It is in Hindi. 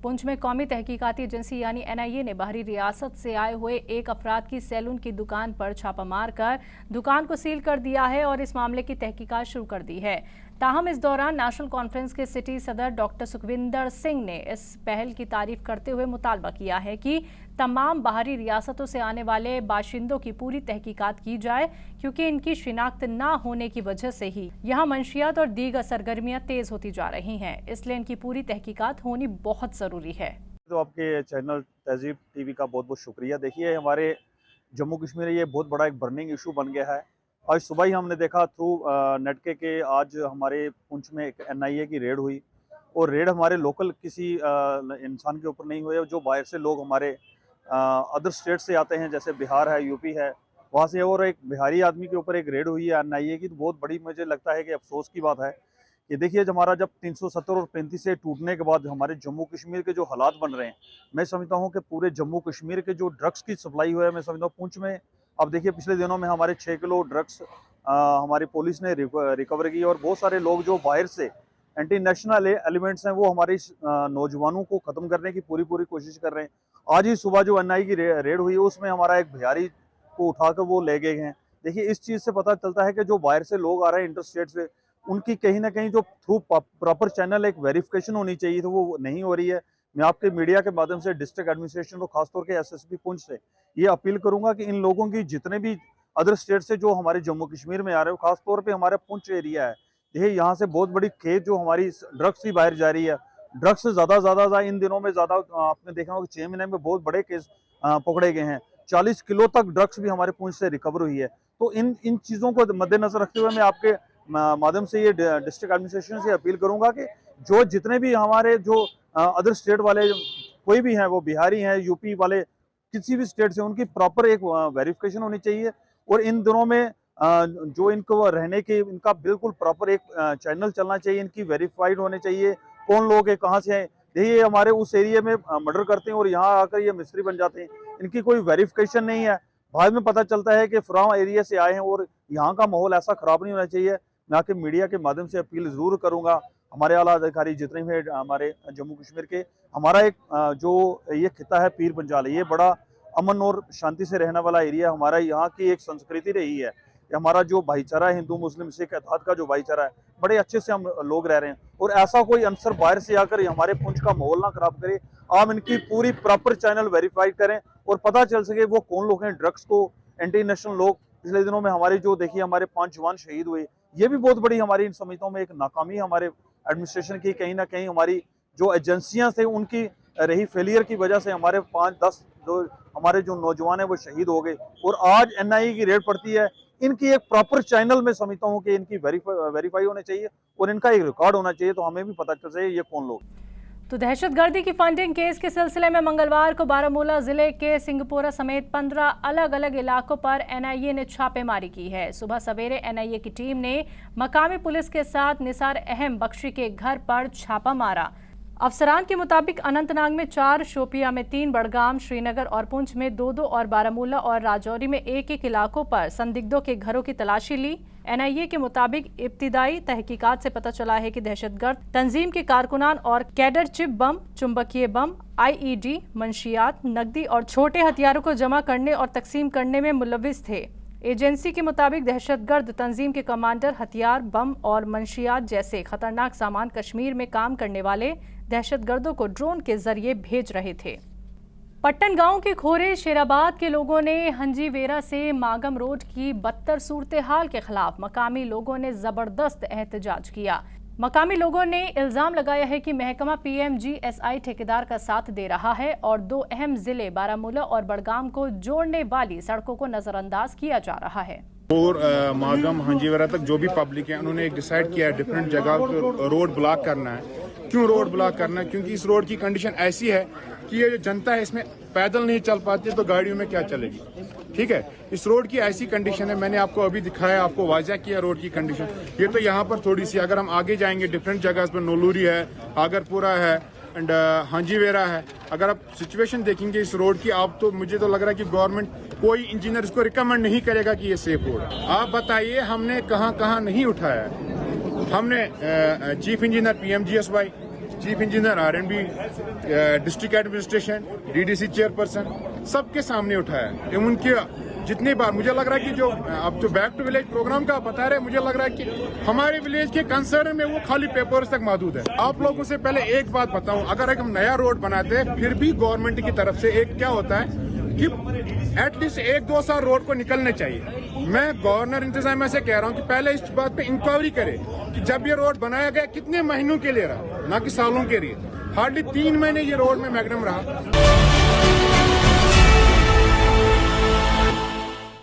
पुंछ में कौमी तहकीकाती एजेंसी यानी एनआईए ने बाहरी रियासत से आए हुए एक अफराद की सैलून की दुकान पर छापा मारकर दुकान को सील कर दिया है और इस मामले की तहकीकात शुरू कर दी है। ताहम इस दौरान नेशनल कॉन्फ्रेंस के सिटी सदर डॉक्टर सुखविंदर सिंह ने इस पहल की तारीफ करते हुए मुतालबा किया है कि तमाम बाहरी रियासतों से आने वाले बाशिंदों की पूरी तहकीकात की जाए, क्योंकि इनकी शिनाख्त न होने की वजह से ही यहाँ मंशियात और दीगर सरगर्मियां तेज होती जा रही हैं, इसलिए इनकी पूरी तहकीकात होनी बहुत ज़रूरी है। तो आपके चैनल तहजीब टीवी का बहुत बहुत शुक्रिया। देखिए, हमारे जम्मू कश्मीर ये बहुत बड़ा एक बर्निंग इशू बन गया है। आज सुबह ही हमने देखा थ्रू नेट के आज हमारे पुंछ में एक एनआईए की रेड हुई और रेड हमारे लोकल किसी इंसान के ऊपर नहीं हुए, जो बाहर से लोग हमारे अदर स्टेट से आते हैं, जैसे बिहार है, यूपी है, वहाँ से, और एक बिहारी आदमी के ऊपर एक रेड हुई है एनआईए की। तो बहुत बड़ी मुझे लगता है कि अफसोस की बात है कि देखिए, हमारा जब 370 और 35 से टूटने के बाद हमारे जम्मू कश्मीर के जो हालात बन रहे हैं, मैं समझता हूँ कि पूरे जम्मू कश्मीर के जो ड्रग्स की सप्लाई हुई है, मैं समझता हूँ पुंछ में अब देखिए पिछले दिनों में हमारे 6 किलो ड्रग्स हमारी पुलिस ने रिकवर की, और बहुत सारे लोग जो बाहर से एंटी नेशनल एलिमेंट्स हैं वो हमारे नौजवानों को ख़त्म करने की पूरी कोशिश कर रहे हैं। आज ही सुबह जो एनआई की रेड हुई है उसमें हमारा एक बिहारी को उठाकर वो ले गए हैं। देखिए, इस चीज़ से पता चलता है कि जो बाहर से लोग आ रहे हैं इंटर स्टेट से, उनकी कहीं ना कहीं जो थ्रू प्रॉपर चैनल एक वेरिफिकेशन होनी चाहिए तो वो नहीं हो रही है। मैं आपके मीडिया के माध्यम से डिस्ट्रिक्ट एडमिनिस्ट्रेशन को, खासतौर के एसएसपी पुंछ से ये अपील करूंगा कि इन लोगों की जितने भी अदर स्टेट से जो हमारे जम्मू कश्मीर में आ रहे हो, खासतौर पे हमारा पुंछ एरिया है, देखिए यहाँ से बहुत बड़ी खेत जो हमारी ड्रग्स की बाहर जा रही है। ड्रग्स ज़्यादा इन दिनों में ज़्यादा आपने देखा होगा 6 महीने में बहुत बड़े केस पकड़े गए हैं। 40 किलो तक ड्रग्स भी हमारे पुंछ से रिकवर हुई है। तो इन चीज़ों को मद्देनजर रखते हुए मैं आपके माध्यम से ये डिस्ट्रिक्ट एडमिनिस्ट्रेशन से अपील करूंगा कि जो जितने भी हमारे जो अदर स्टेट वाले कोई भी हैं, वो बिहारी हैं, यूपी वाले, किसी भी स्टेट से, उनकी प्रॉपर एक वेरिफिकेशन होनी चाहिए। और इन दिनों में जो इनको रहने के इनका बिल्कुल प्रॉपर एक चैनल चलना चाहिए, इनकी वेरीफाइड होने चाहिए कौन लोग हैं, कहाँ से हैं। देखिए, हमारे उस एरिया में मर्डर करते हैं और यहाँ आकर ये मिस्त्री बन जाते हैं, इनकी कोई वेरिफिकेशन नहीं है। बाद में पता चलता है कि फलां एरिया से आए हैं, और यहाँ का माहौल ऐसा ख़राब नहीं होना चाहिए। मैं आपके मीडिया के माध्यम से अपील ज़रूर करूँगा, हमारे आला अधिकारी जितने भी हमारे जम्मू कश्मीर के, हमारा एक जो ये खिता है पीर पंजाल, ये बड़ा अमन और शांति से रहने वाला एरिया, हमारा यहाँ की एक संस्कृति रही है। हमारा जो भाईचारा है, हिंदू मुस्लिम सिख इत्तेहाद का जो भाईचारा है, बड़े अच्छे से हम लोग रह रहे हैं। और ऐसा कोई अनसर बाहर से आकर हमारे पुंछ का माहौल ना खराब करे। आप इनकी पूरी प्रॉपर चैनल वेरीफाइड करें और पता चल सके वो कौन लोग हैं। ड्रग्स को एंटी नेशनल लोग, पिछले दिनों में हमारे जो देखिए हमारे 5 जवान शहीद हुए, ये भी बहुत बड़ी हमारी इन समझता हूँ में एक नाकामी हमारे एडमिनिस्ट्रेशन की। कहीं ना कहीं हमारी जो एजेंसियां थे उनकी रही फेलियर की वजह से हमारे 5-10 जो हमारे जो नौजवान है वो शहीद हो गए। और आज एनआईए की रेड पड़ती है, इनकी एक प्रॉपर चैनल में समझता हूँ कि इनकी वेरीफाई होने चाहिए और इनका एक रिकॉर्ड होना चाहिए, तो हमें भी पता चल सके ये कौन लोग। तो दहशतगर्दी की फंडिंग केस के सिलसिले में मंगलवार को बारामूला जिले के सिंहपुरा समेत 15 अलग अलग इलाकों पर एनआईए ने छापेमारी की है। सुबह सवेरे एनआईए की टीम ने मकामी पुलिस के साथ निसार अहम बख्शी के घर पर छापा मारा। अफसरान के मुताबिक अनंतनाग में 4, शोपिया में 3, बड़गाम, श्रीनगर और पुंछ में 2-2 और बारामूला और राजौरी में 1-1 इलाकों पर संदिग्धों के घरों की तलाशी ली। एनआईए के मुताबिक इब्तिदाई तहकीकात से पता चला है कि दहशतगर्द तंजीम के कारकुनान और कैडर चिप बम, चुंबकीय बम, आईईडी, मंशियात, नकदी और छोटे हथियारों को जमा करने और तकसीम करने में मुलविस थे। एजेंसी के मुताबिक दहशतगर्द तंजीम के कमांडर हथियार, बम और मंशियात जैसे खतरनाक सामान कश्मीर में काम करने वाले दहशतगर्दों को ड्रोन के जरिए भेज रहे थे। पट्टन गांव के खोरे शेराबाद के लोगों ने हंजीवेरा से मागम रोड की बदतर सूरत हाल के खिलाफ मकामी लोगों ने जबरदस्त एहतजाज किया। मकामी लोगों ने इल्जाम लगाया है कि महकमा पीएमजीएसआई ठेकेदार का साथ दे रहा है और 2 अहम जिले बारामूला और बड़गाम को जोड़ने वाली सड़कों को नजरअंदाज किया जा रहा है। और मागम हंजीवेरा तक जो भी पब्लिक है, उन्होंने एक डिसाइड किया है डिफरेंट जगह को रोड ब्लॉक करना है। क्यों रोड ब्लॉक करना है? क्योंकि इस रोड की कंडीशन ऐसी है कि ये जो जनता है इसमें पैदल नहीं चल पाती, तो गाड़ियों में क्या चलेगी। ठीक है, इस रोड की ऐसी कंडीशन है, मैंने आपको अभी दिखाया, आपको वाज़ह किया रोड की कंडीशन। ये तो यहाँ पर थोड़ी सी, अगर हम आगे जाएंगे डिफरेंट जगह पर, नोलूरी है, आगरपुरा है एंड हांजीवेरा है, अगर आप सिचुएशन देखेंगे इस रोड की, आप तो मुझे तो लग रहा है कि गवर्नमेंट कोई इंजीनियर इसको रिकमेंड नहीं करेगा कि ये सेफ रोड है। आप बताइए, हमने कहाँ कहाँ नहीं उठाया। हमने chief engineer PMGSY, chief engineer R&B, district administration, DDC chairperson, सबके सामने उठाया। उनके जितनी बार मुझे लग रहा है कि जो अब जो बैक टू विलेज प्रोग्राम का बता रहे, मुझे लग रहा है कि हमारे विलेज के कंसर्न में वो खाली पेपर्स तक मौजूद है। आप लोगों से पहले एक बात बताऊं, अगर एक हम नया रोड बनाते हैं फिर भी गवर्नमेंट की तरफ से एक क्या होता है कि एटलीस्ट 1-2 साल रोड को निकलने चाहिए। मैं गवर्नर इंतजामिया से कह रहा हूं कि पहले इस बात पे इंक्वायरी करे कि जब ये रोड बनाया गया कितने महीनों के लिए रहा, ना कि सालों के लिए। हार्डली 3 महीने ये रोड में मैग्नम रहा।